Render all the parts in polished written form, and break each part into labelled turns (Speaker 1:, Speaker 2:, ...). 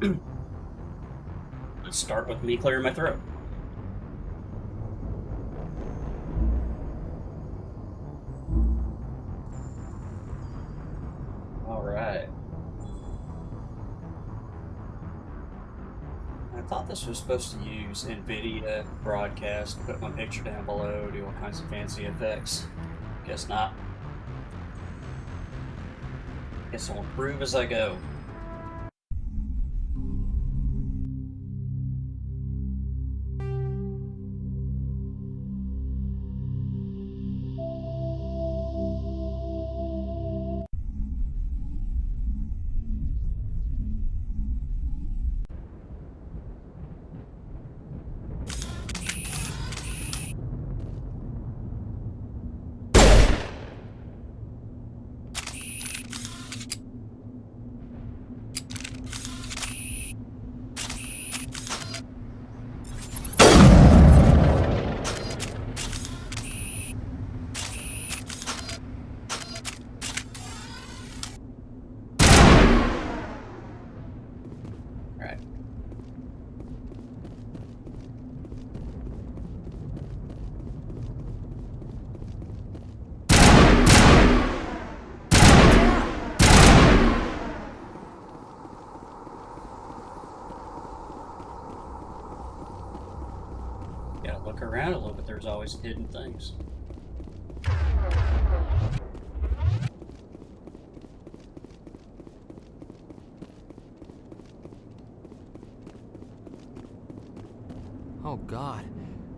Speaker 1: Let's start with me clearing my throat. All right. I thought this was supposed to use NVIDIA broadcast, put my picture down below, do all kinds of fancy effects. Guess not. Guess I'll improve as I go. Alright. Gotta look around a little bit, there's always hidden things.
Speaker 2: Oh God,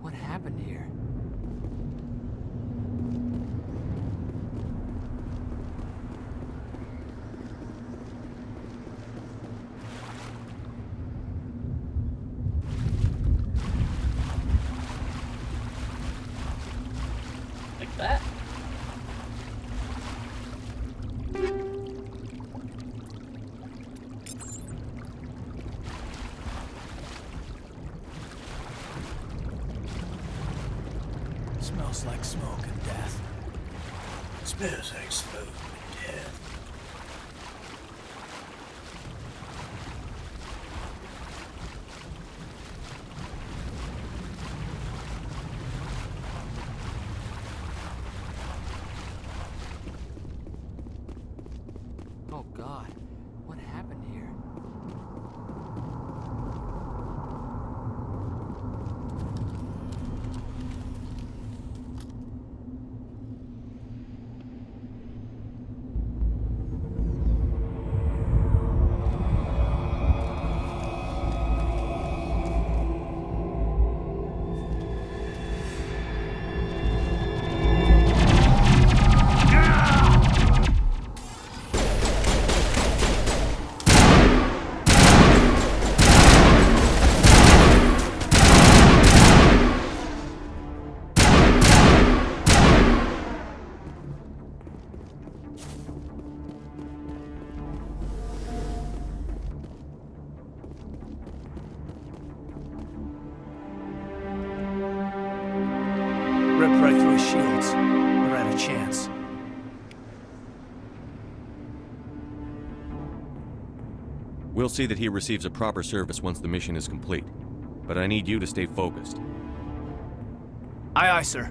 Speaker 2: what happened here?
Speaker 1: Like that.
Speaker 3: Smells like smoke and death.
Speaker 1: Smells like smoke and death.
Speaker 2: Oh God, what happened here?
Speaker 3: Ripped right through his shields. Never had a chance.
Speaker 4: We'll see that he receives a proper service once the mission is complete. But I need you to stay focused.
Speaker 3: Aye, aye, sir.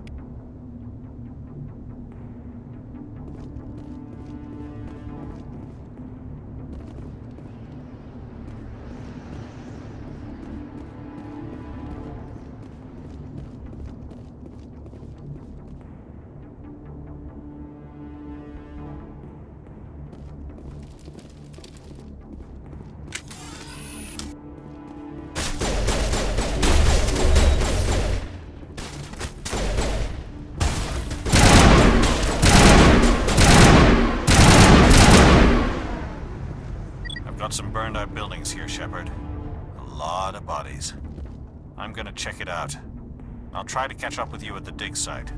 Speaker 5: Got some burned out buildings here, Shepard. A lot of bodies. I'm gonna check it out. I'll try to catch up with you at the dig site.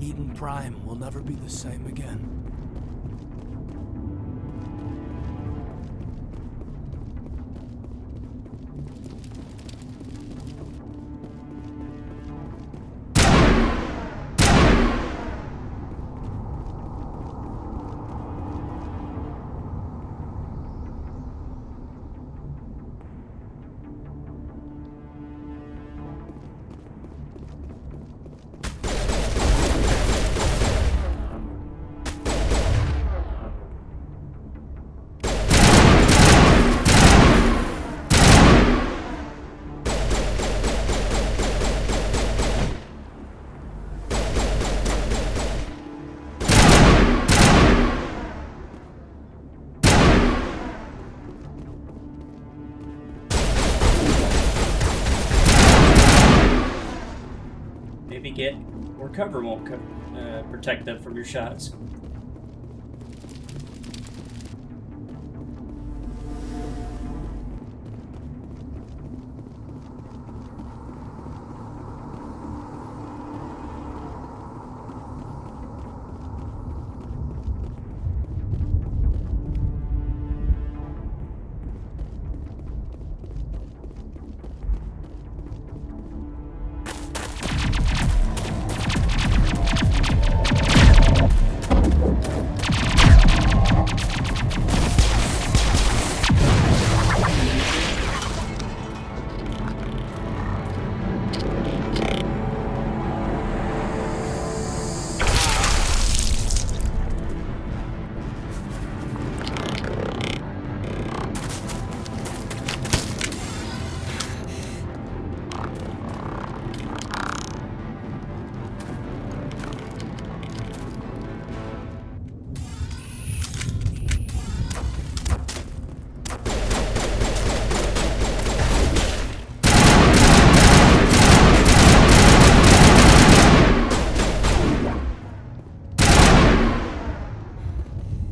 Speaker 3: Eden Prime will never be the same again.
Speaker 1: can't get, or cover won't protect them from your shots.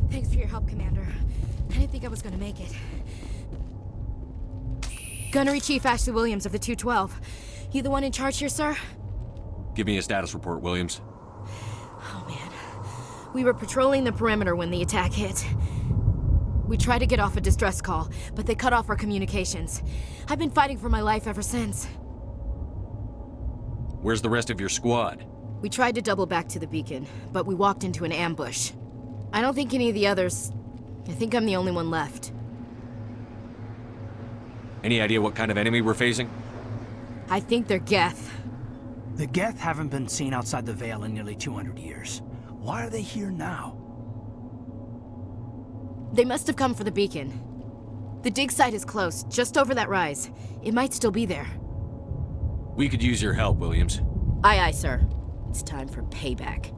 Speaker 6: Thanks for your help, Commander. I didn't think I was gonna make it. Gunnery Chief Ashley Williams of the 212. You the one in charge here, sir?
Speaker 4: Give me a status report, Williams.
Speaker 6: Oh, man. We were patrolling the perimeter when the attack hit. We tried to get off a distress call, but they cut off our communications. I've been fighting for my life ever since.
Speaker 4: Where's the rest of your squad?
Speaker 6: We tried to double back to the beacon, but we walked into an ambush. I don't think any of the others... I think I'm the only one left.
Speaker 4: Any idea what kind of enemy we're facing?
Speaker 6: I think they're Geth.
Speaker 3: The Geth haven't been seen outside the Veil in nearly 200 years. Why are they here now?
Speaker 6: They must have come for the beacon. The dig site is close, just over that rise. It might still be there.
Speaker 4: We could use your help, Williams.
Speaker 6: Aye, aye, sir. It's time for payback.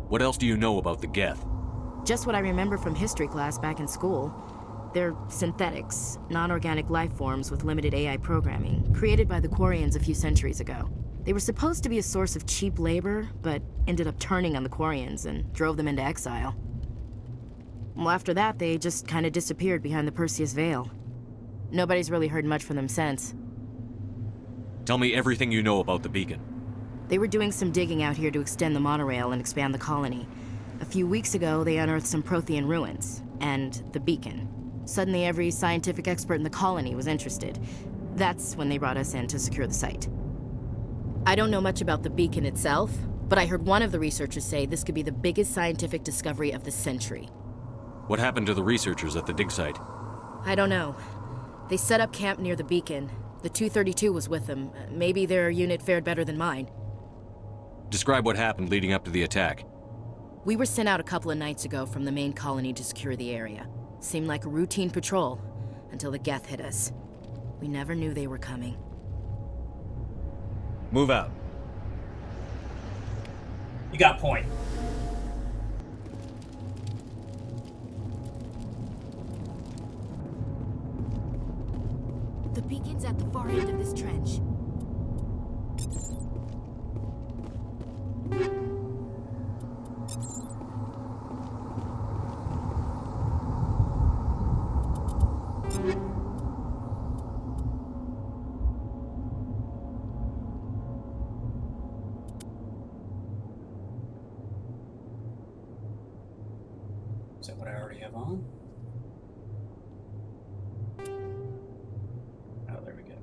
Speaker 4: What else do you know about the Geth?
Speaker 6: Just what I remember from history class back in school. They're synthetics, non-organic life forms with limited AI programming, created by the Quarians a few centuries ago. They were supposed to be a source of cheap labor, but ended up turning on the Quarians and drove them into exile. Well, after that, they just kind of disappeared behind the Perseus Veil. Nobody's really heard much from them since.
Speaker 4: Tell me everything you know about the beacon.
Speaker 6: They were doing some digging out here to extend the monorail and expand the colony. A few weeks ago, they unearthed some Prothean ruins, and the beacon. Suddenly, every scientific expert in the colony was interested. That's when they brought us in to secure the site. I don't know much about the beacon itself, but I heard one of the researchers say this could be the biggest scientific discovery of the century.
Speaker 4: What happened to the researchers at the dig site?
Speaker 6: I don't know. They set up camp near the beacon. The 232 was with them. Maybe their unit fared better than mine.
Speaker 4: Describe what happened leading up to the attack.
Speaker 6: We were sent out a couple of nights ago from the main colony to secure the area. Seemed like a routine patrol, until the Geth hit us. We never knew they were coming.
Speaker 4: Move out.
Speaker 1: You got point.
Speaker 6: The beacon's at the far end of this trench.
Speaker 1: Is that what I already have on? Oh, there we go.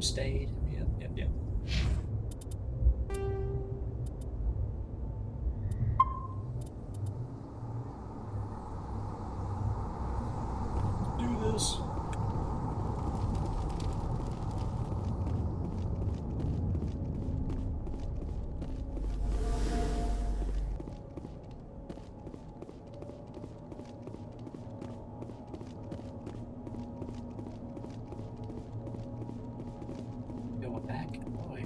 Speaker 1: Stayed. Yep, yep, yep. Do this. Going back. Oh, yeah.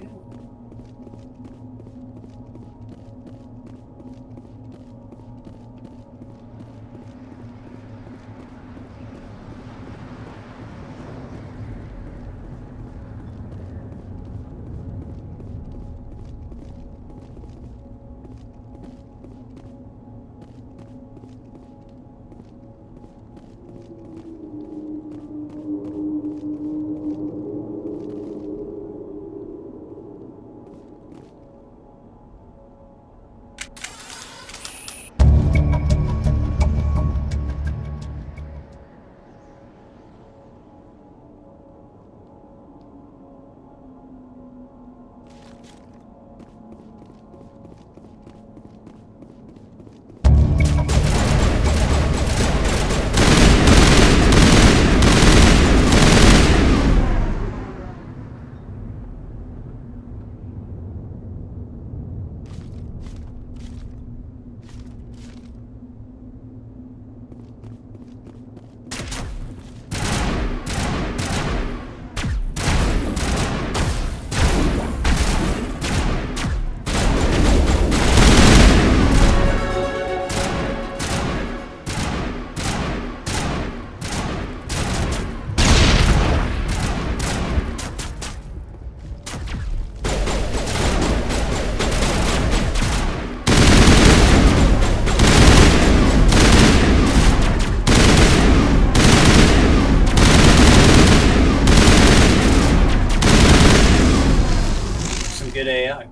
Speaker 1: Good AI.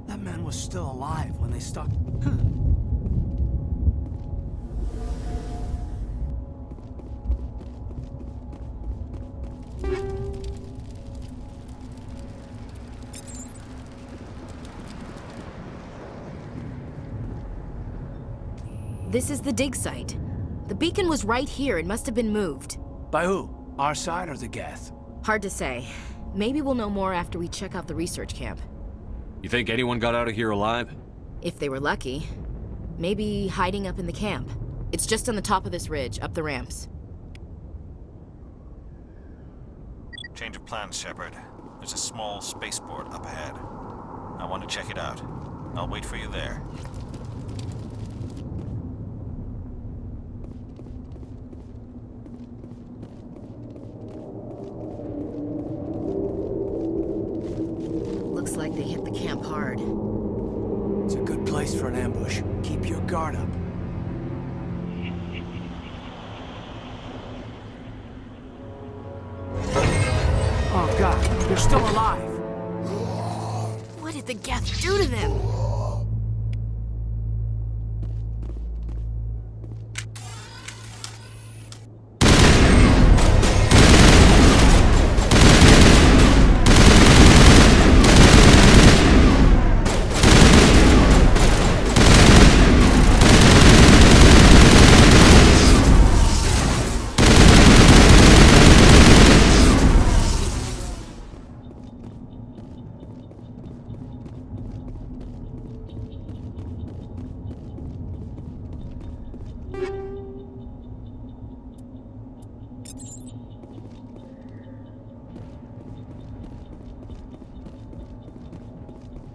Speaker 3: That man was still alive when they stuck.
Speaker 6: This is the dig site. The beacon was right here. It must have been moved.
Speaker 3: By who? Our side or the Geth?
Speaker 6: Hard to say. Maybe we'll know more after we check out the research camp.
Speaker 4: You think anyone got out of here alive?
Speaker 6: If they were lucky. Maybe hiding up in the camp. It's just on the top of this ridge, up the ramps.
Speaker 5: Change of plans, Shepard. There's a small spaceport up ahead. I want to check it out. I'll wait for you there.
Speaker 6: Looks like they hit the camp hard.
Speaker 3: It's a good place for an ambush. Keep your guard up. Oh God, they're still alive.
Speaker 6: What did the Geth do to them?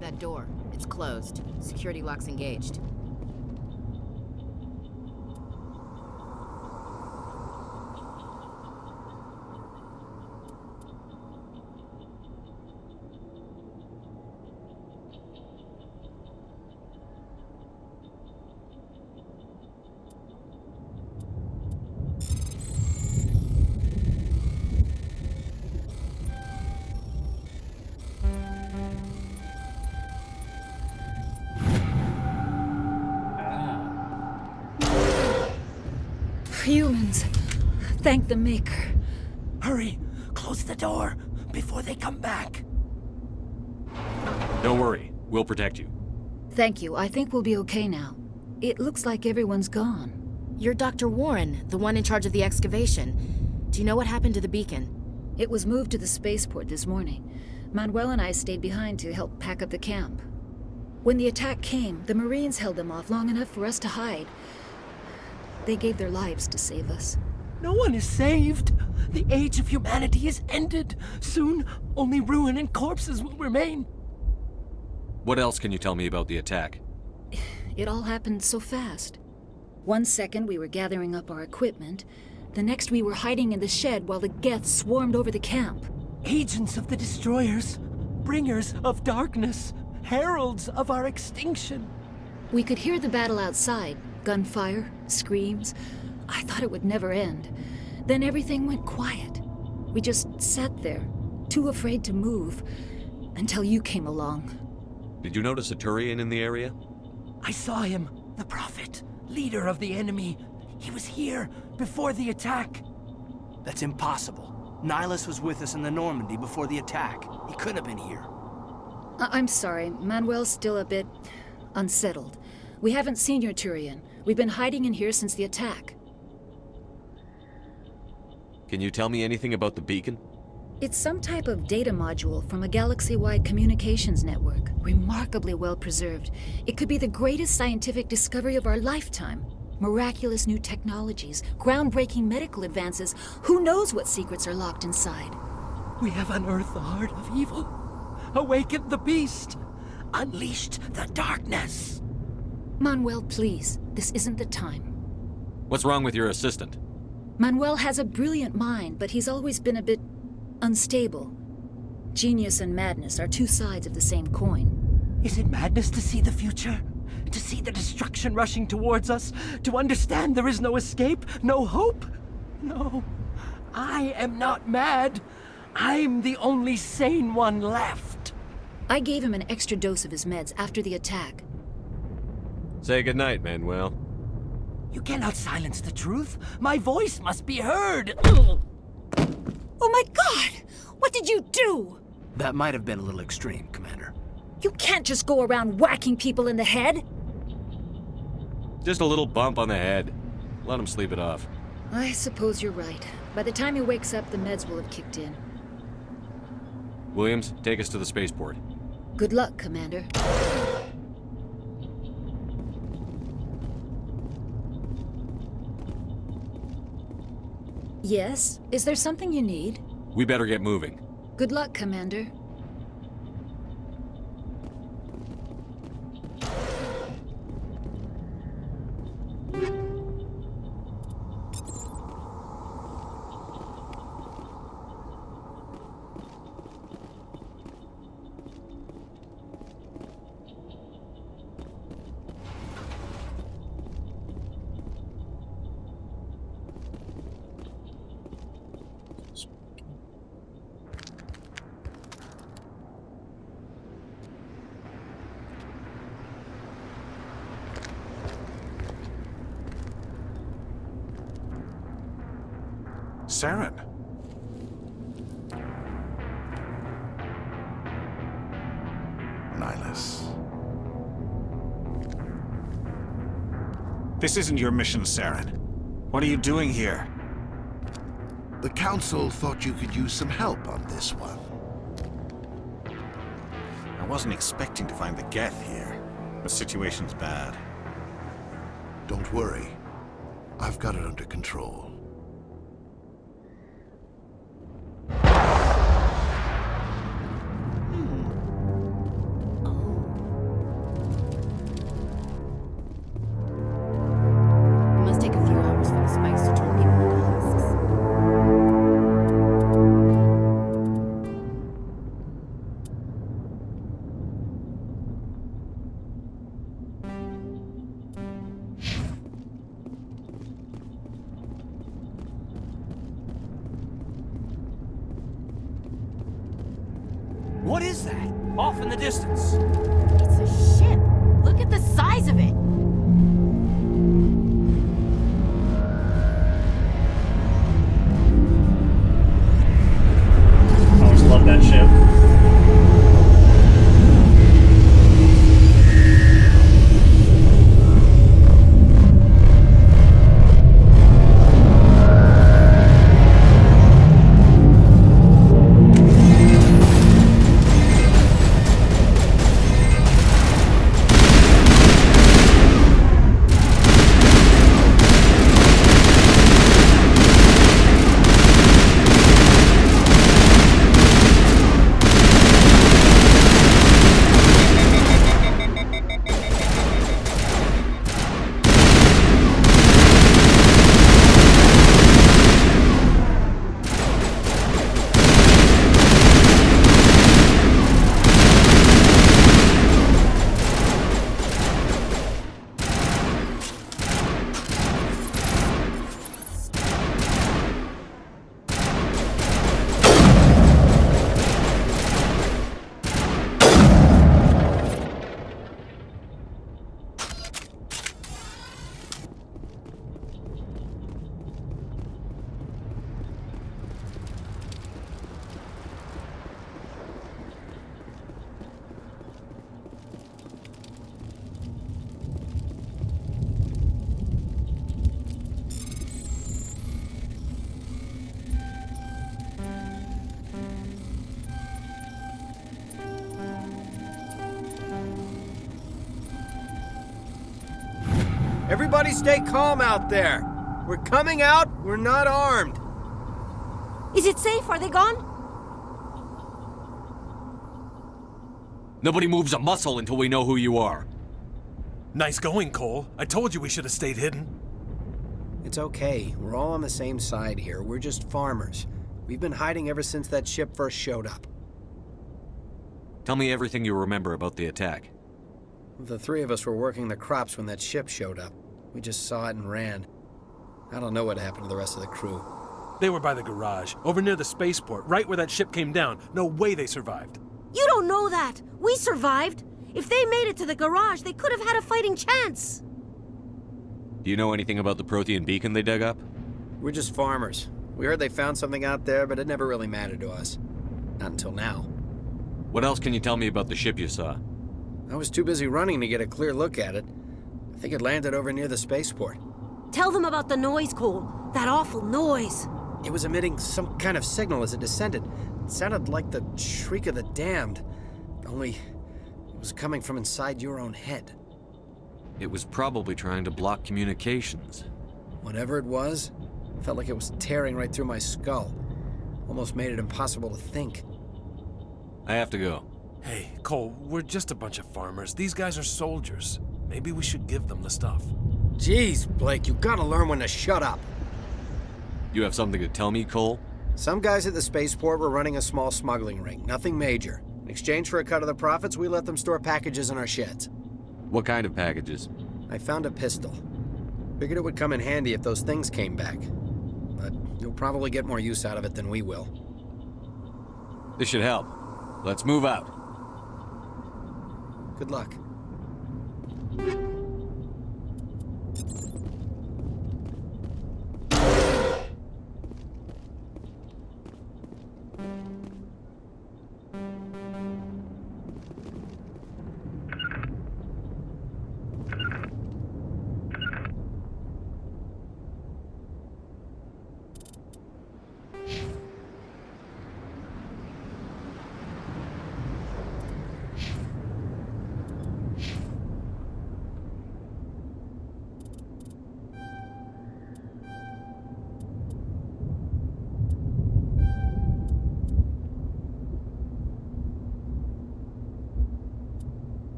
Speaker 6: That door, it's closed. Security lock's engaged.
Speaker 7: Humans. Thank the Maker.
Speaker 3: Hurry! Close the door before they come back.
Speaker 4: Don't worry. We'll protect you.
Speaker 7: Thank you. I think we'll be okay now. It looks like everyone's gone.
Speaker 6: You're Dr. Warren, the one in charge of the excavation. Do you know what happened to the beacon?
Speaker 7: It was moved to the spaceport this morning. Manuel and I stayed behind to help pack up the camp. When the attack came, the Marines held them off long enough for us to hide. They gave their lives to save us.
Speaker 3: No one is saved. The age of humanity is ended. Soon, only ruin and corpses will remain.
Speaker 4: What else can you tell me about the attack?
Speaker 7: It all happened so fast. One second we were gathering up our equipment. The next we were hiding in the shed while the Geth swarmed over the camp.
Speaker 3: Agents of the destroyers, bringers of darkness, heralds of our extinction.
Speaker 7: We could hear the battle outside. Gunfire, screams. I thought it would never end. Then everything went quiet. We just sat there, too afraid to move, until you came along.
Speaker 4: Did you notice a Turian in the area?
Speaker 3: I saw him, the Prophet, leader of the enemy. He was here before the attack. That's impossible. Nihilus was with us in the Normandy before the attack. He couldn't have been here.
Speaker 7: I'm sorry. Manuel's still a bit unsettled. We haven't seen your Turian. We've been hiding in here since the attack.
Speaker 4: Can you tell me anything about the beacon?
Speaker 7: It's some type of data module from a galaxy-wide communications network. Remarkably well preserved. It could be the greatest scientific discovery of our lifetime. Miraculous new technologies, groundbreaking medical advances. Who knows what secrets are locked inside?
Speaker 3: We have unearthed the heart of evil, awakened the beast, unleashed the darkness.
Speaker 7: Manuel, please. This isn't the time.
Speaker 4: What's wrong with your assistant?
Speaker 7: Manuel has a brilliant mind, but he's always been a bit unstable. Genius and madness are two sides of the same coin.
Speaker 3: Is it madness to see the future? To see the destruction rushing towards us? To understand there is no escape? No hope? No. I am not mad. I'm the only sane one left.
Speaker 7: I gave him an extra dose of his meds after the attack.
Speaker 4: Say goodnight, Manuel.
Speaker 3: You cannot silence the truth. My voice must be heard.
Speaker 7: Oh my God! What did you do?
Speaker 3: That might have been a little extreme, Commander.
Speaker 7: You can't just go around whacking people in the head.
Speaker 4: Just a little bump on the head. Let him sleep it off.
Speaker 7: I suppose you're right. By the time he wakes up, the meds will have kicked in.
Speaker 4: Williams, take us to the spaceport.
Speaker 7: Good luck, Commander. Yes? Is there something you need?
Speaker 4: We better get moving.
Speaker 7: Good luck, Commander.
Speaker 5: Saren.
Speaker 8: Nihilus.
Speaker 5: This isn't your mission, Saren. What are you doing here?
Speaker 8: The Council thought you could use some help on this one.
Speaker 5: I wasn't expecting to find the Geth here. The situation's bad.
Speaker 8: Don't worry. I've got it under control.
Speaker 6: It must take a few hours for the spikes to turn people into husks.
Speaker 3: What is that? Off in the distance.
Speaker 6: It's a ship. Look at the size of it.
Speaker 3: Everybody stay calm out there. We're coming out, we're not armed.
Speaker 9: Is it safe? Are they gone?
Speaker 4: Nobody moves a muscle until we know who you are.
Speaker 10: Nice going, Cole. I told you we should have stayed hidden.
Speaker 3: It's okay. We're all on the same side here. We're just farmers. We've been hiding ever since that ship first showed up.
Speaker 4: Tell me everything you remember about the attack.
Speaker 3: The three of us were working the crops when that ship showed up. We just saw it and ran. I don't know what happened to the rest of the crew.
Speaker 10: They were by the garage, over near the spaceport, right where that ship came down. No way they survived.
Speaker 9: You don't know that. We survived. If they made it to the garage, they could have had a fighting chance.
Speaker 4: Do you know anything about the Prothean beacon they dug up?
Speaker 3: We're just farmers. We heard they found something out there, but it never really mattered to us. Not until now.
Speaker 4: What else can you tell me about the ship you saw?
Speaker 3: I was too busy running to get a clear look at it. I think it landed over near the spaceport.
Speaker 9: Tell them about the noise, Cole. That awful noise.
Speaker 3: It was emitting some kind of signal as it descended. It sounded like the shriek of the damned. Only it was coming from inside your own head.
Speaker 4: It was probably trying to block communications.
Speaker 3: Whatever it was, it felt like it was tearing right through my skull. Almost made it impossible to think.
Speaker 4: I have to go.
Speaker 10: Hey, Cole, we're just a bunch of farmers. These guys are soldiers. Maybe we should give them the stuff.
Speaker 3: Jeez, Blake, you gotta learn when to shut up.
Speaker 4: You have something to tell me, Cole?
Speaker 3: Some guys at the spaceport were running a small smuggling ring, nothing major. In exchange for a cut of the profits, we let them store packages in our sheds.
Speaker 4: What kind of packages?
Speaker 3: I found a pistol. Figured it would come in handy if those things came back. But you'll probably get more use out of it than we will.
Speaker 4: This should help. Let's move out.
Speaker 3: Good luck.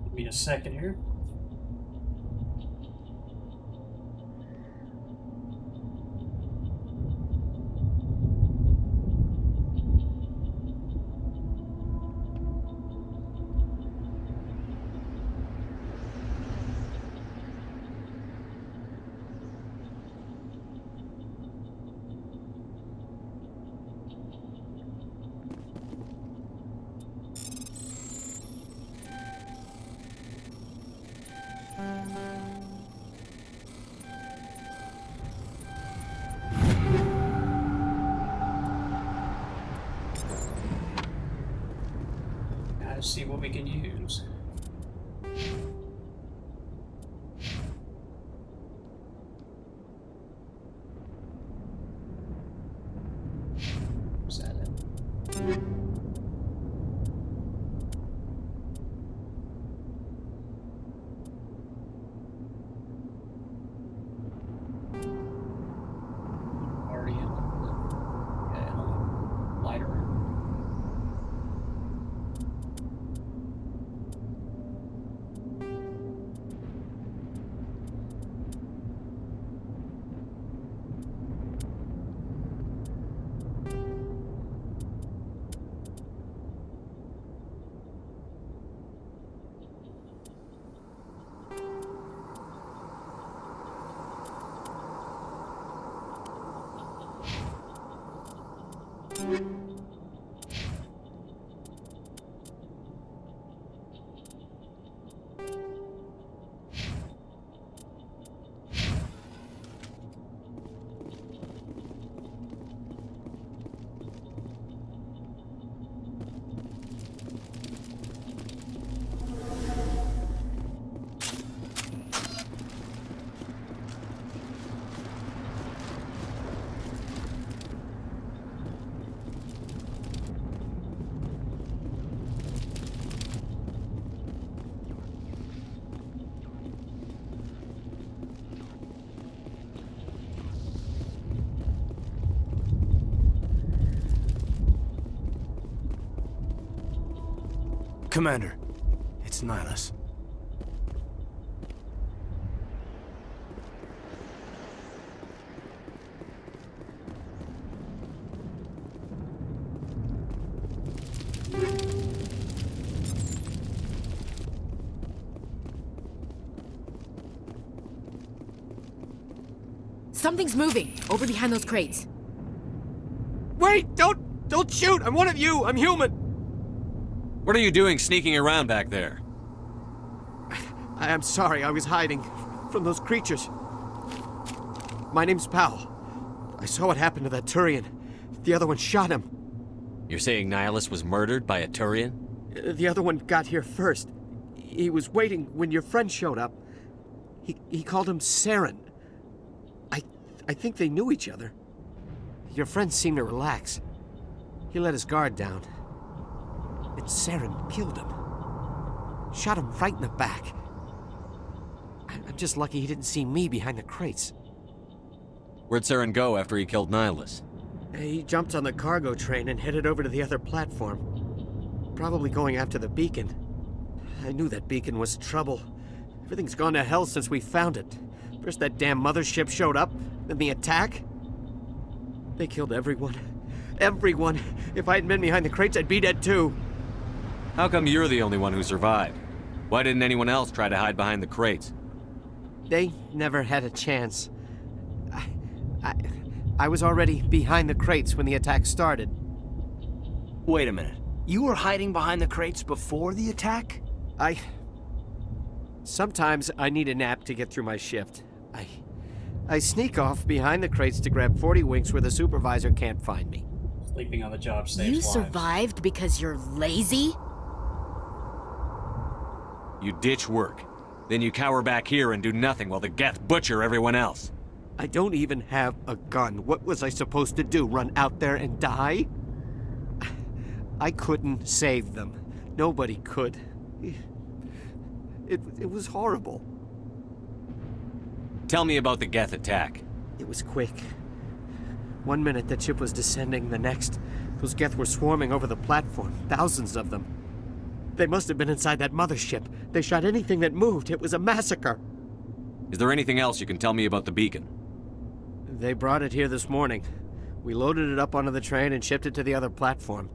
Speaker 1: Give me a second here. Gotta see what we can use. Is that it? Already in. Okay, hold on. Lighter.
Speaker 11: Commander, it's Nihilus.
Speaker 6: Something's moving over behind those crates.
Speaker 3: Wait! Don't shoot! I'm one of you! I'm human!
Speaker 4: What are you doing sneaking around back there?
Speaker 3: I'm sorry, I was hiding from those creatures. My name's Powell. I saw what happened to that Turian. The other one shot him.
Speaker 4: You're saying Nihilus was murdered by a Turian?
Speaker 3: The other one got here first. He was waiting when your friend showed up. He called him Saren. I think they knew each other. Your friend seemed to relax. He let his guard down. And Saren killed him. Shot him right in the back. I'm just lucky he didn't see me behind the crates.
Speaker 4: Where'd Saren go after he killed Nihilus?
Speaker 3: He jumped on the cargo train and headed over to the other platform. Probably going after the beacon. I knew that beacon was trouble. Everything's gone to hell since we found it. First that damn mothership showed up, then the attack. They killed everyone. Everyone! If I hadn't been behind the crates, I'd be dead too.
Speaker 4: How come you're the only one who survived? Why didn't anyone else try to hide behind the crates?
Speaker 3: They never had a chance. I was already behind the crates when the attack started.
Speaker 11: Wait a minute. You were hiding behind the crates before the attack?
Speaker 3: Sometimes I need a nap to get through my shift. I sneak off behind the crates to grab 40 winks where the supervisor can't find me.
Speaker 1: Sleeping on the job saves
Speaker 6: You
Speaker 1: lives.
Speaker 6: survived because you're lazy?
Speaker 4: You ditch work. Then you cower back here and do nothing while the Geth butcher everyone else.
Speaker 3: I don't even have a gun. What was I supposed to do? Run out there and die? I couldn't save them. Nobody could. It was horrible.
Speaker 4: Tell me about the Geth attack.
Speaker 3: It was quick. 1 minute the ship was descending, the next, those Geth were swarming over the platform. Thousands of them. They must have been inside that mothership. They shot anything that moved. It was a massacre.
Speaker 4: Is there anything else you can tell me about the beacon?
Speaker 3: They brought it here this morning. We loaded it up onto the train and shipped it to the other platform.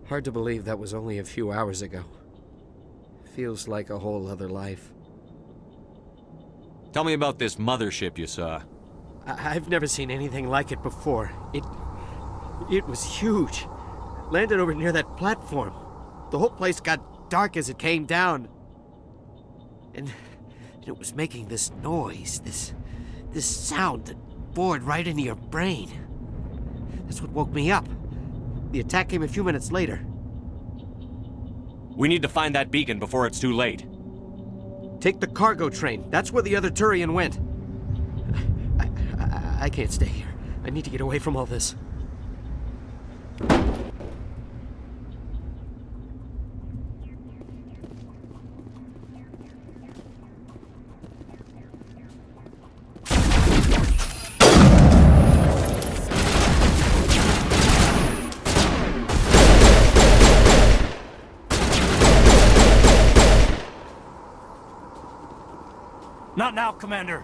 Speaker 3: Hard to believe that was only a few hours ago. Feels like a whole other life.
Speaker 4: Tell me about this mothership you saw.
Speaker 3: I've never seen anything like it before. It was huge. Landed over near that platform. The whole place got dark as it came down. And it was making this noise, this sound that bored right into your brain. That's what woke me up. The attack came a few minutes later.
Speaker 4: We need to find that beacon before it's too late.
Speaker 3: Take the cargo train. That's where the other Turian went. I can't stay here. I need to get away from all this.
Speaker 11: Not now, Commander.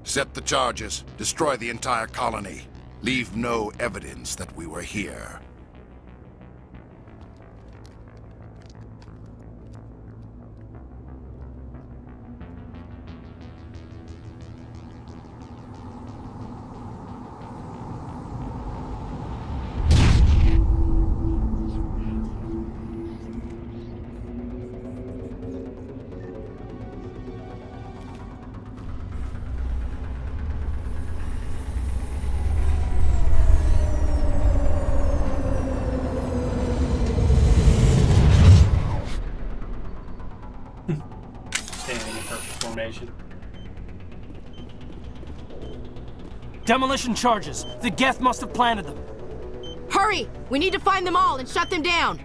Speaker 8: Set the charges. Destroy the entire colony. Leave no evidence that we were here.
Speaker 1: Standing in perfect formation.
Speaker 3: Demolition charges. The Geth must have planted them.
Speaker 6: Hurry! We need to find them all and shut them down!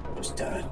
Speaker 1: Almost done.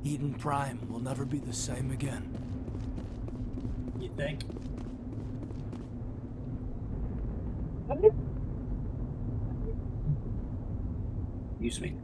Speaker 3: Eden Prime will never be the same again.
Speaker 1: You think? Excuse me.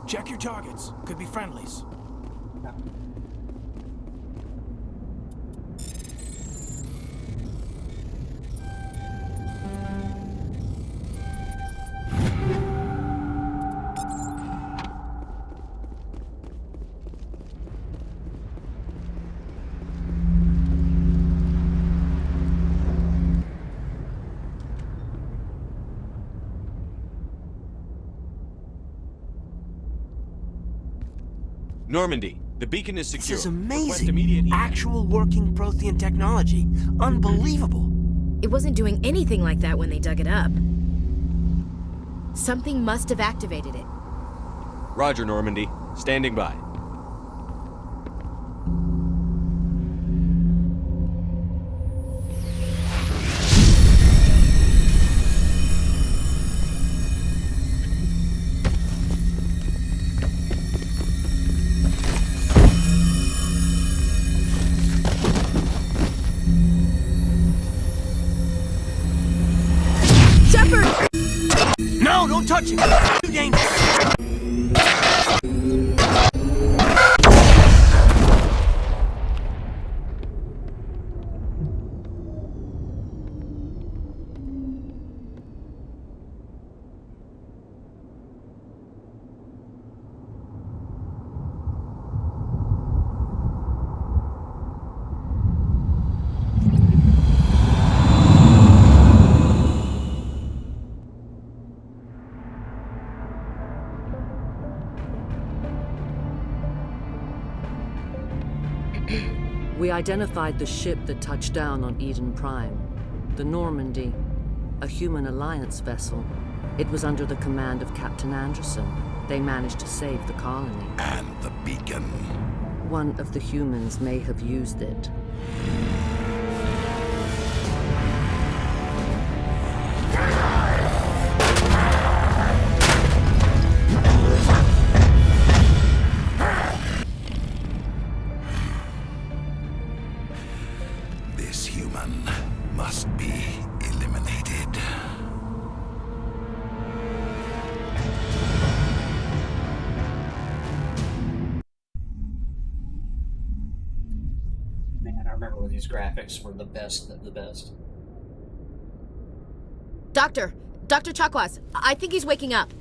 Speaker 3: Check your targets. Could be friendlies.
Speaker 4: Normandy, the beacon is secure.
Speaker 3: This is
Speaker 4: Request
Speaker 3: amazing.
Speaker 4: immediate evac.
Speaker 3: Actual working Prothean technology. Unbelievable.
Speaker 6: It wasn't doing anything like that when they dug it up. Something must have activated it.
Speaker 4: Roger, Normandy. Standing by.
Speaker 3: No, don't touch him. Too dangerous.
Speaker 12: We identified the ship that touched down on Eden Prime. The Normandy, a human alliance vessel. It was under the command of Captain Anderson. They managed to save the colony.
Speaker 8: And the beacon.
Speaker 12: One of the humans may have used it.
Speaker 8: This human must be eliminated.
Speaker 1: Man, I remember when these graphics were the best of the best.
Speaker 6: Doctor Chakwas, I think he's waking up.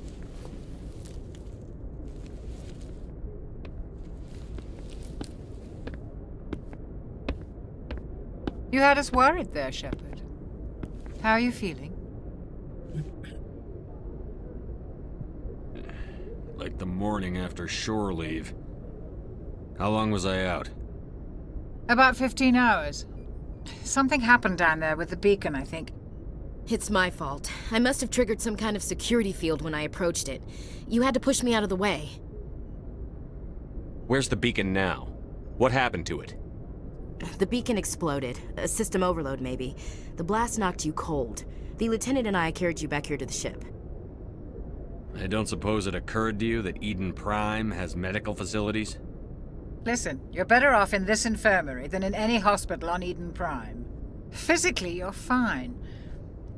Speaker 13: You had us worried there, Shepard. How are you feeling?
Speaker 4: Like the morning after shore leave. How long was I out?
Speaker 13: About 15 hours. Something happened down there with the beacon, I think.
Speaker 6: It's my fault. I must have triggered some kind of security field when I approached it. You had to push me out of the way.
Speaker 4: Where's the beacon now? What happened to it?
Speaker 6: The beacon exploded. A system overload, maybe. The blast knocked you cold. The lieutenant and I carried you back here to the ship.
Speaker 4: I don't suppose it occurred to you that Eden Prime has medical facilities?
Speaker 13: Listen, you're better off in this infirmary than in any hospital on Eden Prime. Physically, you're fine.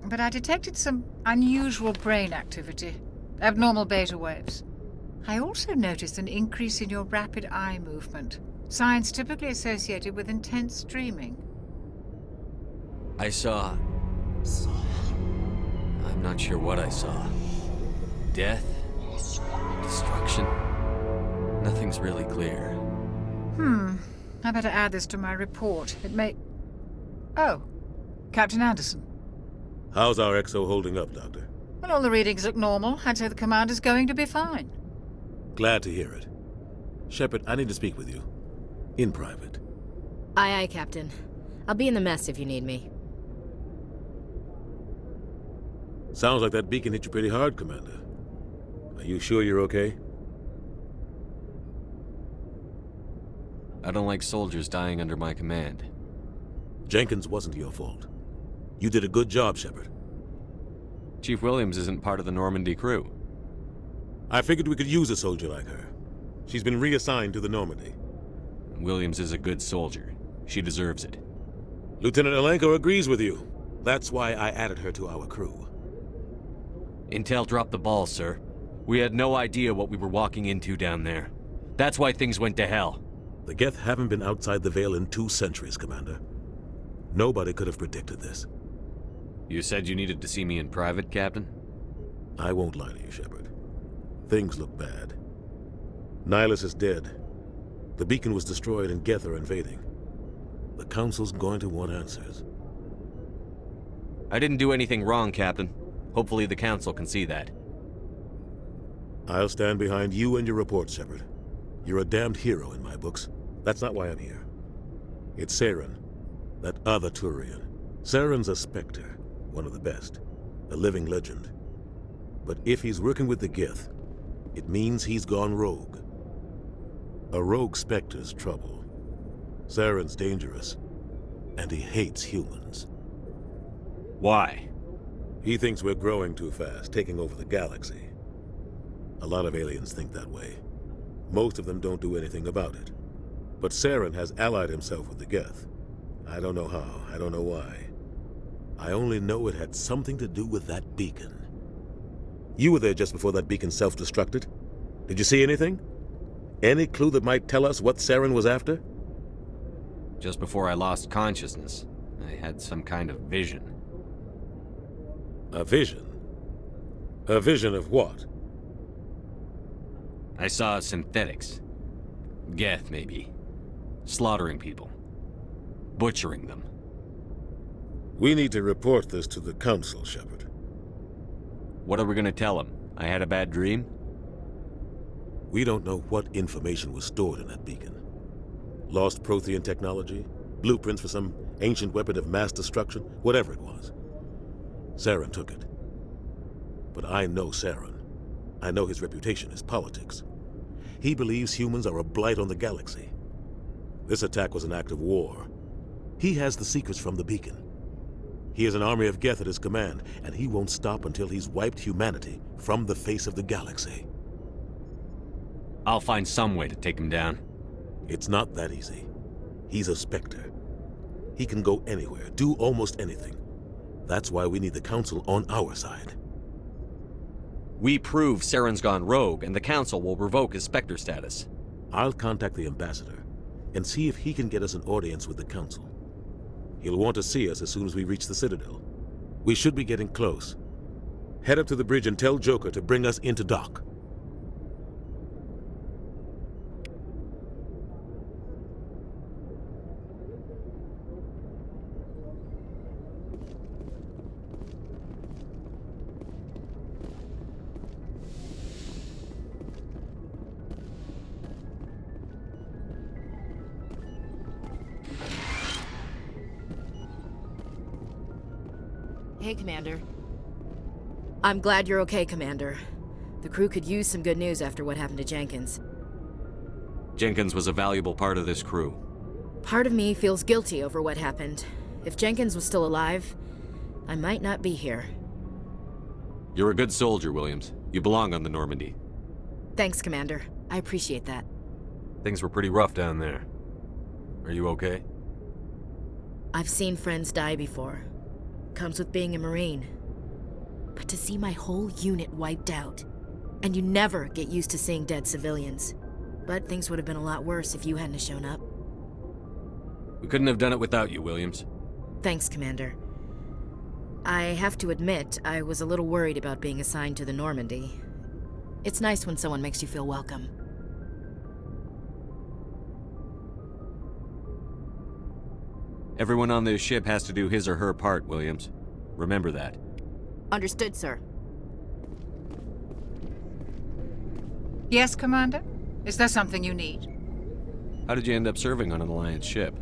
Speaker 13: But I detected some unusual brain activity. Abnormal beta waves. I also noticed an increase in your rapid eye movement, signs typically associated with intense dreaming.
Speaker 4: I saw... I'm not sure what I saw. Death? Destruction? Nothing's really clear.
Speaker 13: I better add this to my report. It may... Oh, Captain Anderson.
Speaker 14: How's our XO holding up, Doctor?
Speaker 13: Well, all the readings look normal. I'd say the commander's going to be fine.
Speaker 14: Glad to hear it. Shepard, I need to speak with you. In private.
Speaker 6: Aye, Captain. I'll be in the mess if you need me.
Speaker 14: Sounds like that beacon hit you pretty hard, Commander. Are you sure you're okay?
Speaker 4: I don't like soldiers dying under my command.
Speaker 14: Jenkins wasn't your fault. You did a good job, Shepard.
Speaker 4: Chief Williams isn't part of the Normandy crew.
Speaker 14: I figured we could use a soldier like her. She's been reassigned to the Normandy.
Speaker 4: Williams is a good soldier. She deserves it.
Speaker 14: Lieutenant Alenko agrees with you. That's why I added her to our crew.
Speaker 4: Intel dropped the ball, sir. We had no idea what we were walking into down there. That's why things went to hell.
Speaker 14: The Geth haven't been outside the Veil in 2 centuries, Commander. Nobody could have predicted this.
Speaker 4: You said you needed to see me in private, Captain?
Speaker 14: I won't lie to you, Shepard. Things look bad. Nihilus is dead. The beacon was destroyed and Geth are invading. The Council's going to want answers.
Speaker 4: I didn't do anything wrong, Captain. Hopefully the Council can see that.
Speaker 14: I'll stand behind you and your report, Shepard. You're a damned hero in my books. That's not why I'm here. It's Saren, that other Turian. Saren's a Spectre, one of the best, a living legend. But if he's working with the Geth, it means he's gone rogue. A rogue Spectre's trouble. Saren's dangerous, and he hates humans.
Speaker 4: Why?
Speaker 14: He thinks we're growing too fast, taking over the galaxy. A lot of aliens think that way. Most of them don't do anything about it. But Saren has allied himself with the Geth. I don't know how, I don't know why. I only know it had something to do with that beacon. You were there just before that beacon self-destructed. Did you see anything? Any clue that might tell us what Saren was after?
Speaker 4: Just before I lost consciousness, I had some kind of vision.
Speaker 14: A vision? A vision of what?
Speaker 4: I saw synthetics. Geth, maybe. Slaughtering people. Butchering them.
Speaker 14: We need to report this to the Council, Shepard.
Speaker 4: What are we gonna tell them? I had a bad dream?
Speaker 14: We don't know what information was stored in that beacon. Lost Prothean technology? Blueprints for some ancient weapon of mass destruction? Whatever it was. Saren took it. But I know Saren. I know his reputation is politics. He believes humans are a blight on the galaxy. This attack was an act of war. He has the secrets from the beacon. He has an army of Geth at his command, and he won't stop until he's wiped humanity from the face of the galaxy.
Speaker 4: I'll find some way to take him down.
Speaker 14: It's not that easy. He's a Spectre. He can go anywhere, do almost anything. That's why we need the Council on our side.
Speaker 4: We prove Saren's gone rogue, and the Council will revoke his Spectre status.
Speaker 14: I'll contact the Ambassador and see if he can get us an audience with the Council. He'll want to see us as soon as we reach the Citadel. We should be getting close. Head up to the bridge and tell Joker to bring us into dock.
Speaker 6: Hey, Commander. I'm glad you're okay, Commander. The crew could use some good news after what happened to Jenkins.
Speaker 4: Jenkins was a valuable part of this crew.
Speaker 6: Part of me feels guilty over what happened. If Jenkins was still alive, I might not be here.
Speaker 4: You're a good soldier, Williams. You belong on the Normandy.
Speaker 6: Thanks, Commander. I appreciate that.
Speaker 4: Things were pretty rough down there. Are you okay?
Speaker 6: I've seen friends die before. Comes with being a Marine. But to see my whole unit wiped out, And you never get used to seeing dead civilians. But things would have been a lot worse if you hadn't have shown up.
Speaker 4: We couldn't have done it without you, Williams.
Speaker 6: Thanks, Commander. I have to admit, I was a little worried about being assigned to the Normandy. It's nice when someone makes you feel welcome.
Speaker 4: Everyone on this ship has to do his or her part, Williams. Remember that.
Speaker 6: Understood, sir.
Speaker 13: Yes, Commander? Is there something you need?
Speaker 4: How did you end up serving on an Alliance ship?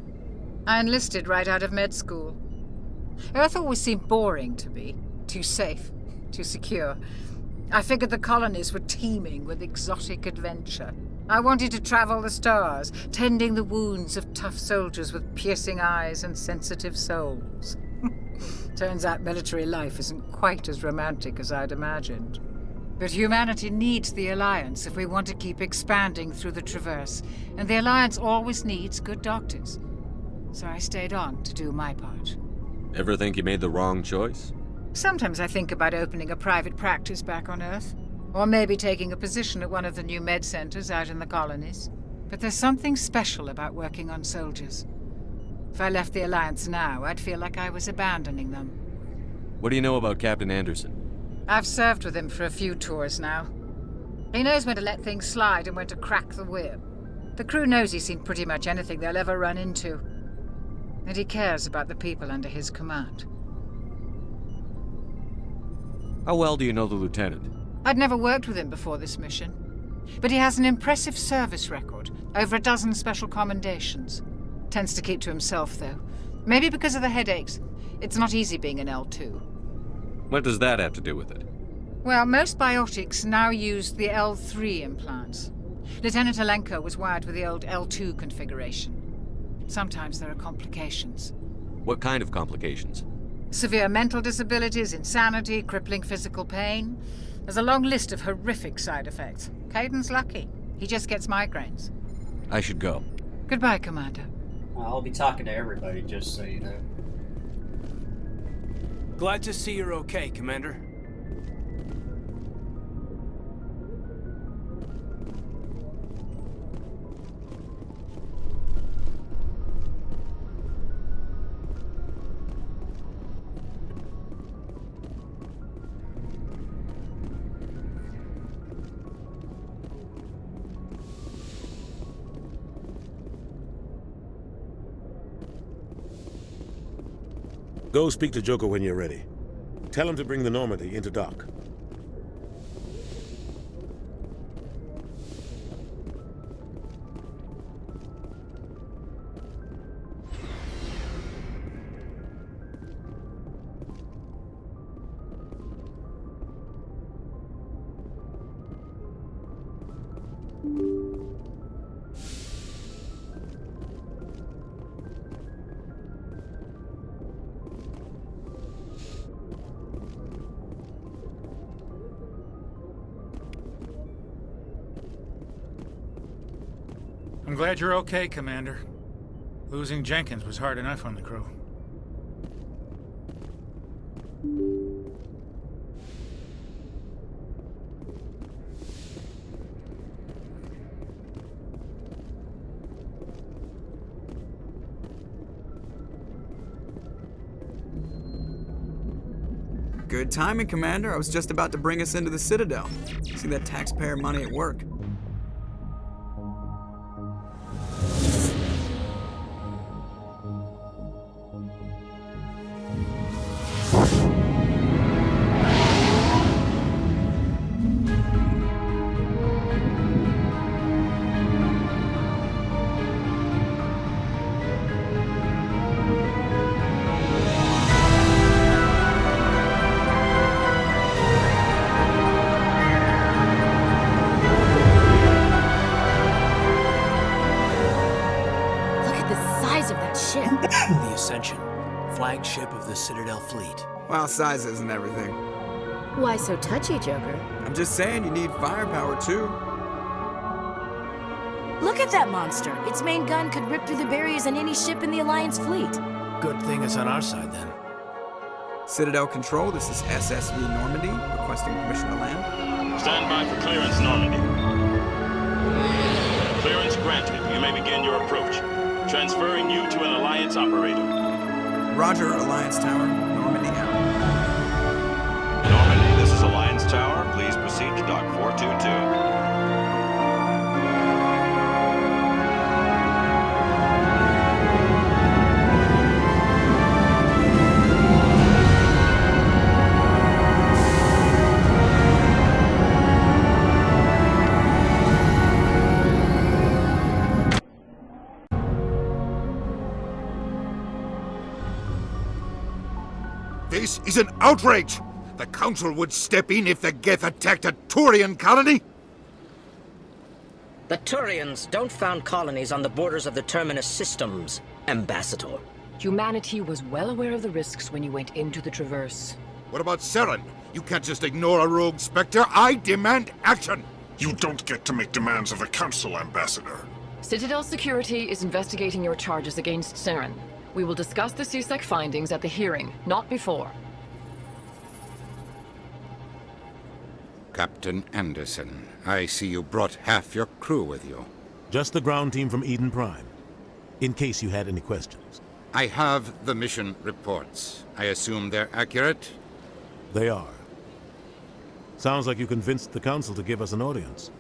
Speaker 13: I enlisted right out of med school. Earth always seemed boring to me. Too safe, too secure. I figured the colonies were teeming with exotic adventure. I wanted to travel the stars, tending the wounds of tough soldiers with piercing eyes and sensitive souls. Turns out military life isn't quite as romantic as I'd imagined. But humanity needs the Alliance if we want to keep expanding through the Traverse, and the Alliance always needs good doctors. So I stayed on to do my part.
Speaker 4: Ever think you made the wrong choice?
Speaker 13: Sometimes I think about opening a private practice back on Earth, or maybe taking a position at one of the new med centers out in the colonies. But there's something special about working on soldiers. If I left the Alliance now, I'd feel like I was abandoning them.
Speaker 4: What do you know about Captain Anderson?
Speaker 13: I've served with him for a few tours now. He knows when to let things slide and when to crack the whip. The crew knows he's seen pretty much anything they'll ever run into. And he cares about the people under his command.
Speaker 4: How well do you know the lieutenant?
Speaker 13: I'd never worked with him before this mission. But he has an impressive service record, over a dozen special commendations. Tends to keep to himself, though. Maybe because of the headaches. It's not easy being an L2.
Speaker 4: What does that have to do with it?
Speaker 13: Well, most biotics now use the L3 implants. Lieutenant Alenko was wired with the old L2 configuration. Sometimes there are complications.
Speaker 4: What kind of complications?
Speaker 13: Severe mental disabilities, insanity, crippling physical pain. There's a long list of horrific side effects. Caden's lucky. He just gets migraines.
Speaker 4: I should go.
Speaker 13: Goodbye, Commander.
Speaker 1: I'll be talking to everybody, just so you know.
Speaker 11: Glad to see you're okay, Commander.
Speaker 14: Go speak to Joker when you're ready. Tell him to bring the Normandy into dock.
Speaker 15: I'm glad you're okay, Commander. Losing Jenkins was hard enough on the crew.
Speaker 16: Good timing, Commander. I was just about to bring us into the Citadel. See that taxpayer money at work.
Speaker 11: The Ascension, flagship of the Citadel fleet.
Speaker 16: Well, size isn't everything.
Speaker 6: Why so touchy, Joker?
Speaker 16: I'm just saying you need firepower, too.
Speaker 6: Look at that monster. Its main gun could rip through the barriers in any ship in the Alliance fleet.
Speaker 11: Good thing it's on our side, then.
Speaker 16: Citadel Control, this is SSV Normandy, requesting permission to land.
Speaker 17: Stand by for clearance, Normandy. Clearance granted. You may begin your approach. Transferring you to an Alliance operator.
Speaker 16: Roger, Alliance Tower. Normandy out.
Speaker 18: Normandy, this is Alliance Tower. Please proceed to Dock 422.
Speaker 8: This is an outrage! The Council would step in if the Geth attacked a Turian colony?
Speaker 19: The Turians don't found colonies on the borders of the Terminus systems, Ambassador.
Speaker 20: Humanity was well aware of the risks when you went into the Traverse.
Speaker 8: What about Saren? You can't just ignore a rogue Spectre. I demand action!
Speaker 21: You don't get to make demands of the Council, Ambassador.
Speaker 20: Citadel Security is investigating your charges against Saren. We will discuss the CSEC findings at the hearing, not before.
Speaker 8: Captain Anderson, I see you brought half your crew with you.
Speaker 14: Just the ground team from Eden Prime, in case you had any questions.
Speaker 8: I have the mission reports. I assume they're accurate?
Speaker 14: They are. Sounds like you convinced the Council to give us an audience.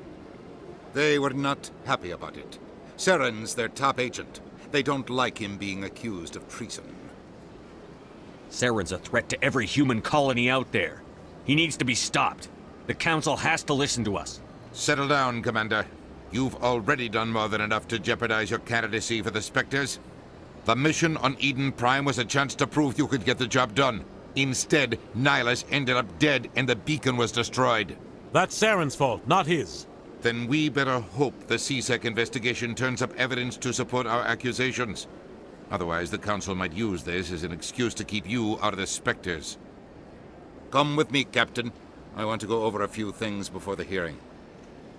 Speaker 8: They were not happy about it. Saren's their top agent. They don't like him being accused of treason.
Speaker 4: Saren's a threat to every human colony out there. He needs to be stopped. The Council has to listen to us.
Speaker 8: Settle down, Commander. You've already done more than enough to jeopardize your candidacy for the Spectres. The mission on Eden Prime was a chance to prove you could get the job done. Instead, Nihilus ended up dead and the beacon was destroyed.
Speaker 14: That's Saren's fault, not his.
Speaker 8: Then we better hope the CSEC investigation turns up evidence to support our accusations. Otherwise, the Council might use this as an excuse to keep you out of the Spectres. Come with me, Captain. I want to go over a few things before the hearing.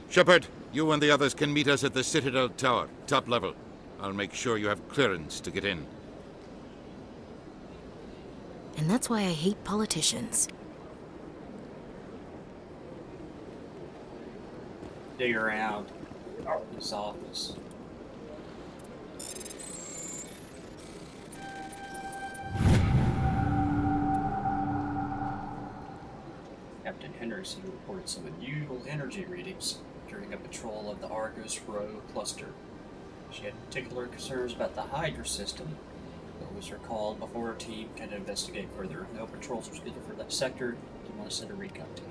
Speaker 8: Shepard, you and the others can meet us at the Citadel Tower, top level. I'll make sure you have clearance to get in.
Speaker 6: And that's why I hate politicians.
Speaker 1: Dig around his office. Captain Henderson reported some unusual energy readings during a patrol of the Argus Row cluster. She had particular concerns about the Hydra system, but was recalled before her team can investigate further. No patrols are scheduled for that sector. Do you want to send a recon team?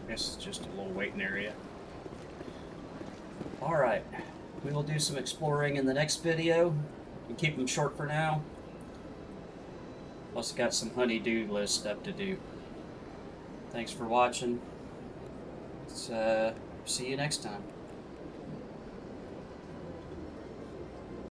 Speaker 1: It's just a little waiting area. Alright, we will do some exploring in the next video. We keep them short for now. Plus got some honey-do list stuff to do. Thanks for watching. Let's see you next time.